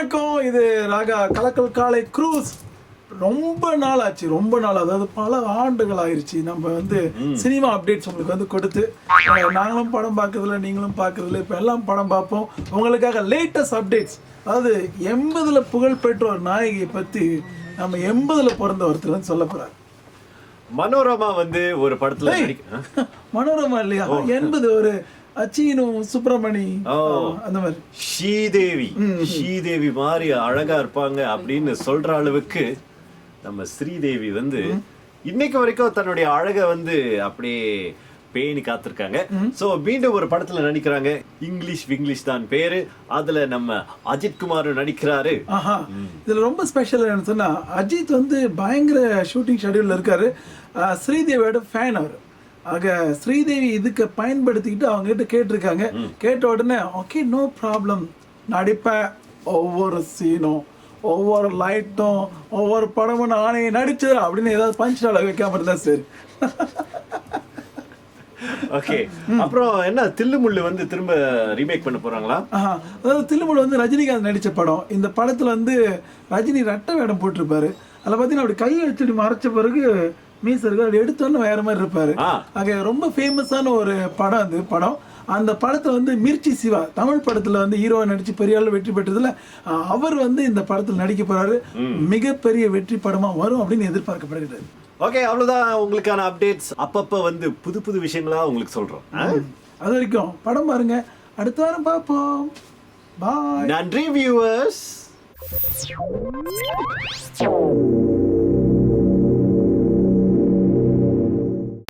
வணக்கம். இது ராகா கலக்கல் காலை க்ரூஸ். ரொம்ப நாள் ஆச்சு, அதாவது பல ஆண்டுகள் ஆயிடுச்சு நம்ம வந்து சினிமா அப்டேட்ஸ் உங்களுக்கு வந்து கொடுத்து. நாங்களும் படம் பார்க்கறதில்ல, நீங்களும் பார்க்கறதில்ல. இப்போ எல்லாம் படம் பார்ப்போம். உங்களுக்காக லேட்டஸ்ட் அப்டேட்ஸ். அதாவது 80ல் புகழ்பெற்ற ஒரு நாயகியை பற்றி நம்ம 80ல் பிறந்த ஒருத்தர் வந்து சொல்ல போகிறார். மனோரமா வந்து ஒரு படத்துல மனோரமா இல்லையா, 80 ஒரு அச்சீனு சுப்பிரமணி அந்த மாதிரி ஸ்ரீதேவி மாதிரி அழகா இருப்பாங்க அப்படின்னு சொல்ற அளவுக்கு நம்ம ஸ்ரீதேவி வந்து இன்னைக்கு வரைக்கும் தன்னுடைய அழக வந்து அப்படியே பேணி காத்திருக்காங்க. சோ மீண்டும் ஒரு படத்துல நடிக்கிறாங்க. இங்கிலீஷ் தான் பேரு. அதுல நம்ம அஜித் குமார் நடிக்கிறாரு. இதுல ரொம்ப ஸ்பெஷல் என்ன சொன்னா, அஜித் வந்து பயங்கர ஷூட்டிங் ஷெட்யூல்ல இருக்காரு. ஸ்ரீதேவியோட ஃபேன் அவர். ஆக ஸ்ரீதேவி இதுக்கு பயன்படுத்திக்கிட்டு அவங்க கிட்ட கேட்டிருக்காங்க. கேட்ட உடனே ஓகே நோ ப்ராப்ளம், நடிப்பேன். ஒவ்வொரு சீனும் ஒவ்வொரு லைட்டும் ஒவ்வொரு படமும் நானே நடிச்சது அப்படின்னு ஏதாவது பஞ்ச் டால வைக்காம இருந்தா சரி. ஓகே, அப்புறம் என்ன தில்லுமுள்ளு வந்து திரும்ப ரீமேக் பண்ண போறாங்களா? அதாவது தில்லுமுள்ளு வந்து ரஜினிகாந்த் நடிச்ச படம். இந்த படத்துல வந்து ரஜினி ரெட்டை வேடம் போட்டிருப்பாரு. அதில் பார்த்தீங்கன்னா அப்படி கையை எடுத்துட்டு மறைச்ச பிறகு மீஸ் இருக்கு, அப்படி எடுத்தோன்னு வேற மாதிரி இருப்பாரு. ஆக ரொம்ப ஃபேமஸான ஒரு படம் அது படம். அந்த படத்துல வந்து மிர்ச்சி சிவா தமிழ் படத்துல வந்து ஹீரோவா நடிச்சு பெரிய அளவு வெற்றி பெற்றதுல அவர் வந்து இந்த படத்துல நடிக்க போறாரு. மிகப்பெரிய வெற்றி படமா வரும் அப்படின்னு எதிர்பார்க்கப்படுகிறது. ஓகே, அவ்வளவுதான் உங்களுக்கான அப்டேட்ஸ். அப்பப்ப வந்து புது விஷயங்களா உங்களுக்கு சொல்றோம். அது வரைக்கும் படம் பாருங்க. அடுத்த வாரம் பார்ப்போம். பாய். நன்றி வியூவர்ஸ்.